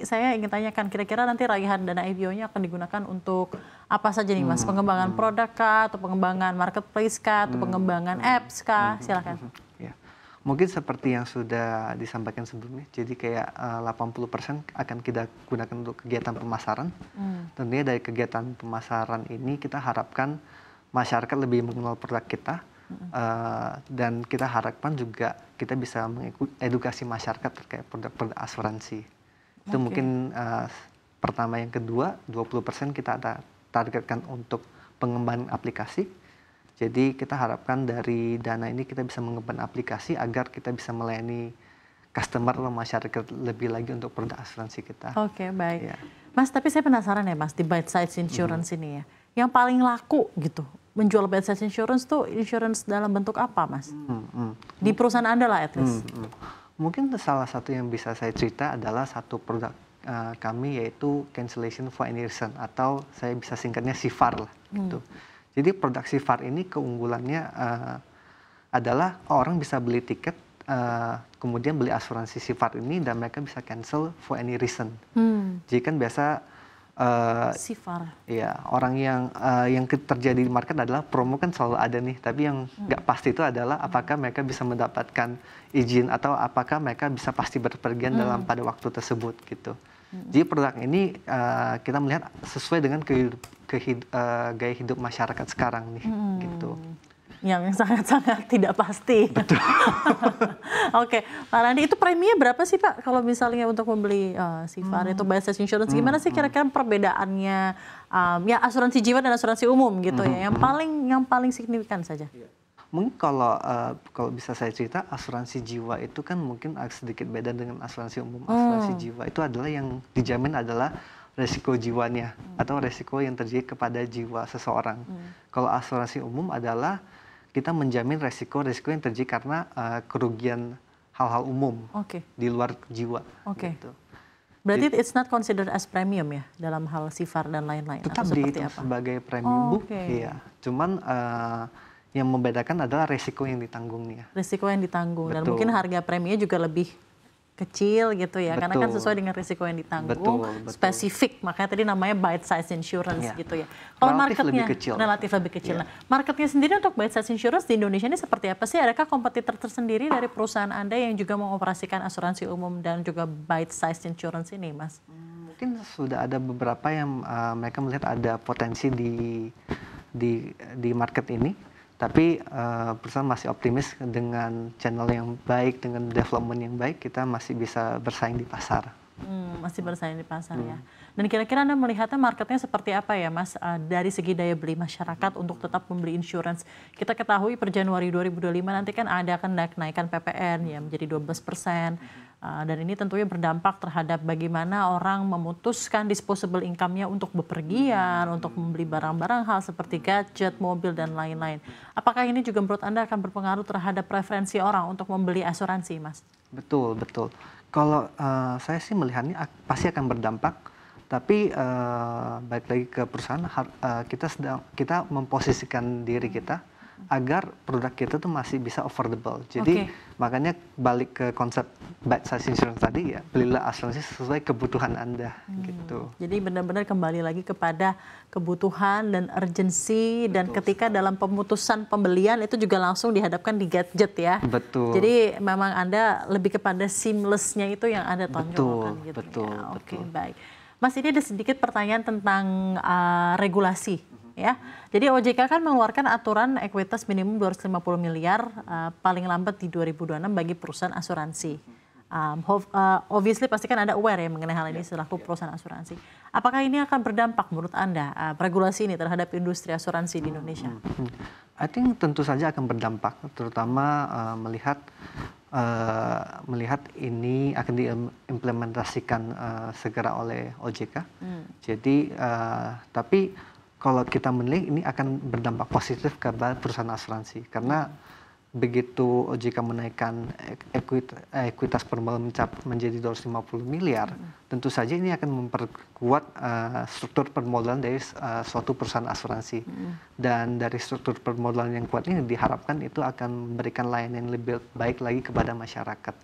Saya ingin tanyakan, kira-kira nanti raihan dana IPO-nya akan digunakan untuk apa saja nih Mas? Pengembangan produk kah, atau pengembangan marketplace kah, atau pengembangan apps kah? Silakan. Ya. Mungkin seperti yang sudah disampaikan sebelumnya, jadi kayak 80% akan kita gunakan untuk kegiatan pemasaran. Tentunya dari kegiatan pemasaran ini kita harapkan masyarakat lebih mengenal produk kita, dan kita harapkan juga kita bisa mengedukasi masyarakat terkait produk-produk asuransi. Itu mungkin pertama. Yang kedua, 20% kita ada targetkan untuk pengembangan aplikasi. Jadi kita harapkan dari dana ini kita bisa mengembangkan aplikasi agar kita bisa melayani customer atau masyarakat lebih lagi untuk produk asuransi kita. Oke, baik. Ya. Mas, tapi saya penasaran ya Mas, di Bite Size Insurance ini ya, yang paling laku gitu, menjual Bite Size Insurance tuh insurance dalam bentuk apa Mas? Di perusahaan Anda lah at least. Mungkin salah satu yang bisa saya cerita adalah satu produk kami, yaitu cancellation for any reason, atau saya bisa singkatnya CFAR lah gitu. Jadi produk CFAR ini keunggulannya adalah orang bisa beli tiket, kemudian beli asuransi CFAR ini dan mereka bisa cancel for any reason. Jadi kan biasa CFAR. Ya, orang yang terjadi di market adalah promo kan selalu ada nih, tapi yang nggak pasti itu adalah apakah mereka bisa mendapatkan izin atau apakah mereka bisa pasti berpergian dalam pada waktu tersebut gitu. Jadi produk ini kita melihat sesuai dengan gaya hidup masyarakat sekarang nih gitu. Yang sangat-sangat tidak pasti. Betul. Oke, Pak Randi, itu preminya berapa sih Pak kalau misalnya untuk membeli CFAR itu Bite Size Insurance? Gimana sih kira-kira perbedaannya ya asuransi jiwa dan asuransi umum gitu ya? Yang paling signifikan saja. Mungkin kalau bisa saya cerita, asuransi jiwa itu kan mungkin sedikit beda dengan asuransi umum. Asuransi jiwa itu adalah yang dijamin adalah resiko jiwanya atau resiko yang terjadi kepada jiwa seseorang. Kalau asuransi umum adalah kita menjamin resiko-resiko yang terjadi karena kerugian hal-hal umum di luar jiwa. Gitu. Berarti it's not considered as premium ya dalam hal CFAR dan lain-lain? Tetap dihitung sebagai premium, Bu. Iya. Cuman yang membedakan adalah resiko yang ditanggungnya. Resiko yang ditanggung. Betul. Dan mungkin harga preminya juga lebih kecil gitu ya, karena kan sesuai dengan risiko yang ditanggung, spesifik, makanya tadi namanya Bite Size Insurance gitu ya. Kalau marketnya relatif lebih kecil. Nah, marketnya sendiri untuk Bite Size Insurance di Indonesia ini seperti apa sih? Adakah kompetitor tersendiri dari perusahaan Anda yang juga mengoperasikan asuransi umum dan juga Bite Size Insurance ini, Mas? Mungkin sudah ada beberapa yang mereka melihat ada potensi di market ini. Tapi perusahaan masih optimis dengan channel yang baik, dengan development yang baik, kita masih bisa bersaing di pasar. Masih bersaing di pasar ya. Dan kira-kira Anda melihatnya marketnya seperti apa ya Mas, dari segi daya beli masyarakat untuk tetap membeli insurance? Kita ketahui per Januari 2025 nanti kan ada kenaikan PPN ya menjadi 12%. Dan ini tentunya berdampak terhadap bagaimana orang memutuskan disposable income-nya untuk bepergian, untuk membeli barang-barang hal seperti gadget, mobil, dan lain-lain. Apakah ini juga menurut Anda akan berpengaruh terhadap preferensi orang untuk membeli asuransi, Mas? Betul, betul. Kalau saya sih melihatnya pasti akan berdampak, tapi balik lagi ke perusahaan, kita memposisikan diri kita agar produk kita tuh masih bisa affordable. Jadi makanya balik ke konsep Bite Size Insurance tadi ya, belilah asuransi sesuai kebutuhan Anda gitu. Jadi benar-benar kembali lagi kepada kebutuhan dan urgensi, dan ketika dalam pemutusan pembelian itu juga langsung dihadapkan di gadget ya. Betul. Jadi memang Anda lebih kepada seamless-nya itu yang Anda tonjolkan gitu. Betul, ya. Oke, betul. baik. Mas, ini ada sedikit pertanyaan tentang regulasi. Ya, jadi OJK kan mengeluarkan aturan ekuitas minimum 250 miliar paling lambat di 2026 bagi perusahaan asuransi. Obviously pasti kan Anda aware ya mengenai hal ini selaku perusahaan asuransi. Apakah ini akan berdampak menurut Anda regulasi ini terhadap industri asuransi di Indonesia? I think tentu saja akan berdampak, terutama melihat ini akan diimplementasikan segera oleh OJK. Jadi tapi kalau kita menilai ini akan berdampak positif kepada perusahaan asuransi, karena begitu OJK menaikkan ekuitas permodalan menjadi 250 miliar, tentu saja ini akan memperkuat struktur permodalan dari suatu perusahaan asuransi. Dan dari struktur permodalan yang kuat ini diharapkan itu akan memberikan layanan yang lebih baik lagi kepada masyarakat.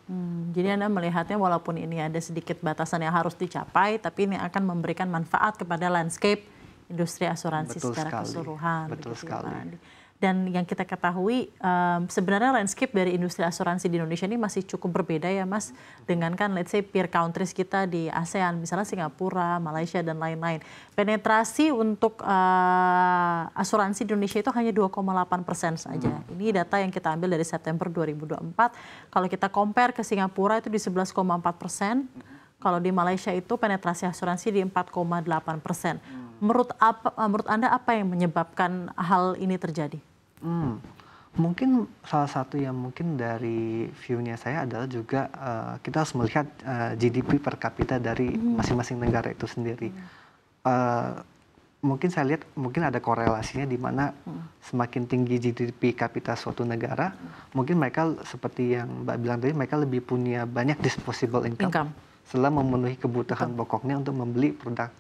Jadi Anda melihatnya walaupun ini ada sedikit batasan yang harus dicapai, tapi ini akan memberikan manfaat kepada landscape industri asuransi secara keseluruhan. Betul sekali. Dan yang kita ketahui sebenarnya landscape dari industri asuransi di Indonesia ini masih cukup berbeda ya Mas, dengan kan let's say peer countries kita di ASEAN, misalnya Singapura, Malaysia dan lain-lain. Penetrasi untuk asuransi di Indonesia itu hanya 2,8% saja. Ini data yang kita ambil dari September 2024. Kalau kita compare ke Singapura itu di 11,4%. Kalau di Malaysia itu penetrasi asuransi di 4,8%. Menurut Anda apa yang menyebabkan hal ini terjadi? Mungkin salah satu yang mungkin dari view-nya saya adalah juga kita harus melihat GDP per kapita dari masing-masing negara itu sendiri. Mungkin saya lihat mungkin ada korelasinya di mana semakin tinggi GDP kapita suatu negara, mungkin mereka seperti yang Mbak bilang tadi, mereka lebih punya banyak disposable income. Setelah memenuhi kebutuhan pokoknya untuk membeli produk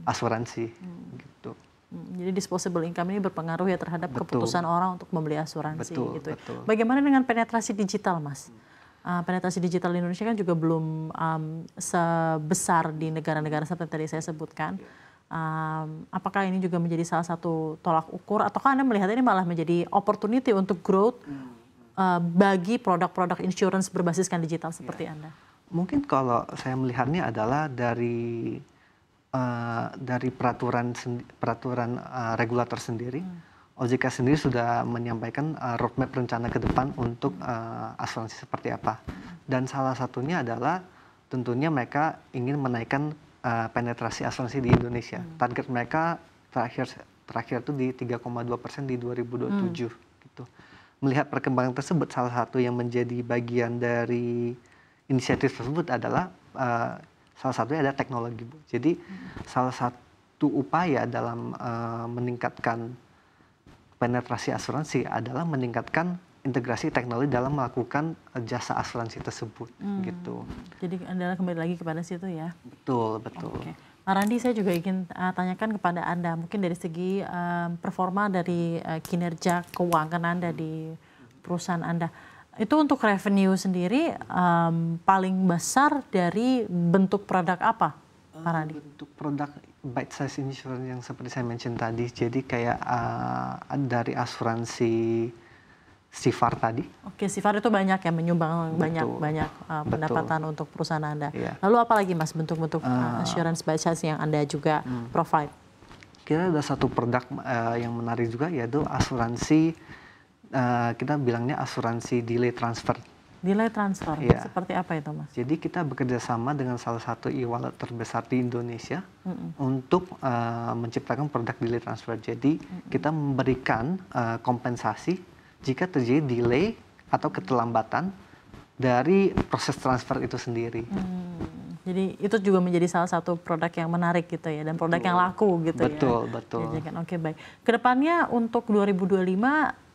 asuransi gitu. Jadi disposable income ini berpengaruh ya terhadap keputusan orang untuk membeli asuransi gitu. Betul. Bagaimana dengan penetrasi digital, Mas? Penetrasi digital di Indonesia kan juga belum sebesar di negara-negara seperti tadi saya sebutkan. Apakah ini juga menjadi salah satu tolak ukur ataukah Anda melihat ini malah menjadi opportunity untuk growth bagi produk-produk insurance berbasiskan digital seperti Anda? Mungkin kalau saya melihatnya adalah dari peraturan regulator sendiri, OJK sendiri sudah menyampaikan roadmap rencana ke depan untuk asuransi seperti apa. Dan salah satunya adalah tentunya mereka ingin menaikkan penetrasi asuransi di Indonesia. Target mereka terakhir itu di 3,2% di 2027. Gitu. Melihat perkembangan tersebut, salah satu yang menjadi bagian dari inisiatif tersebut adalah salah satunya ada teknologi, Bu. Jadi salah satu upaya dalam meningkatkan penetrasi asuransi adalah meningkatkan integrasi teknologi dalam melakukan jasa asuransi tersebut, gitu. Jadi Anda kembali lagi kepada situ ya? Betul. Okay. Pak Randi, saya juga ingin tanyakan kepada Anda, mungkin dari segi performa dari kinerja keuangan Anda di perusahaan Anda. Itu untuk revenue sendiri paling besar dari bentuk produk apa, Pak Randi? Bentuk produk bite size insurance yang seperti saya mention tadi. Jadi kayak dari asuransi Sifar tadi. Oke, Sifar itu banyak ya, menyumbang banyak pendapatan untuk perusahaan Anda. Iya. Lalu apa lagi Mas bentuk-bentuk insurance bite size yang Anda juga provide? Kita ada satu produk yang menarik juga, yaitu asuransi kita bilangnya asuransi delay transfer. Delay transfer, seperti apa itu Mas? Jadi kita bekerja sama dengan salah satu e-wallet terbesar di Indonesia untuk menciptakan produk delay transfer. Jadi kita memberikan kompensasi jika terjadi delay atau keterlambatan dari proses transfer itu sendiri. Jadi itu juga menjadi salah satu produk yang menarik gitu ya, dan produk yang laku gitu Betul. ya. Oke, baik. Kedepannya untuk 2025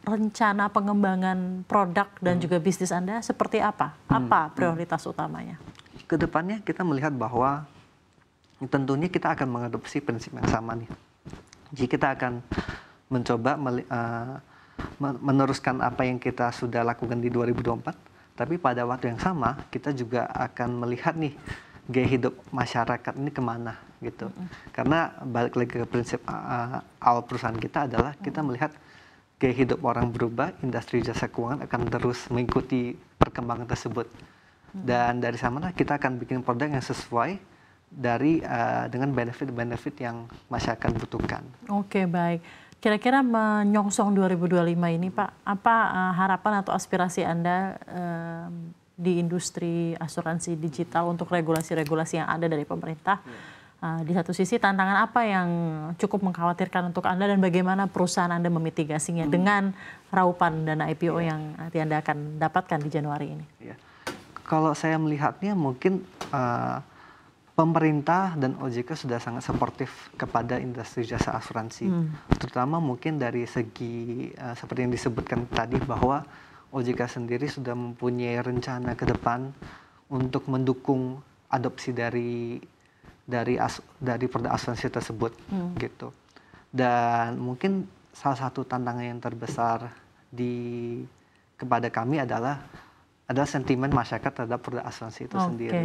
rencana pengembangan produk dan juga bisnis Anda seperti apa? Apa prioritas utamanya? Kedepannya kita melihat bahwa tentunya kita akan mengadopsi prinsip yang sama nih. Jadi kita akan mencoba meneruskan apa yang kita sudah lakukan di 2024, tapi pada waktu yang sama kita juga akan melihat nih gaya hidup masyarakat ini kemana gitu. Karena balik lagi ke prinsip awal perusahaan kita adalah kita melihat gaya hidup orang berubah, industri jasa keuangan akan terus mengikuti perkembangan tersebut. Dan dari sana kita akan bikin produk yang sesuai dengan benefit-benefit yang masyarakat butuhkan. Oke, baik. Kira-kira menyongsong 2025 ini Pak, apa harapan atau aspirasi Anda di industri asuransi digital untuk regulasi-regulasi yang ada dari pemerintah? Di satu sisi tantangan apa yang cukup mengkhawatirkan untuk Anda dan bagaimana perusahaan Anda memitigasinya dengan raupan dana IPO yang nanti Anda akan dapatkan di Januari ini? Kalau saya melihatnya mungkin pemerintah dan OJK sudah sangat suportif kepada industri jasa asuransi. Terutama mungkin dari segi seperti yang disebutkan tadi bahwa OJK sendiri sudah mempunyai rencana ke depan untuk mendukung adopsi dari produk asuransi tersebut gitu. Dan mungkin salah satu tantangan yang terbesar kepada kami adalah sentimen masyarakat terhadap produk asuransi itu sendiri.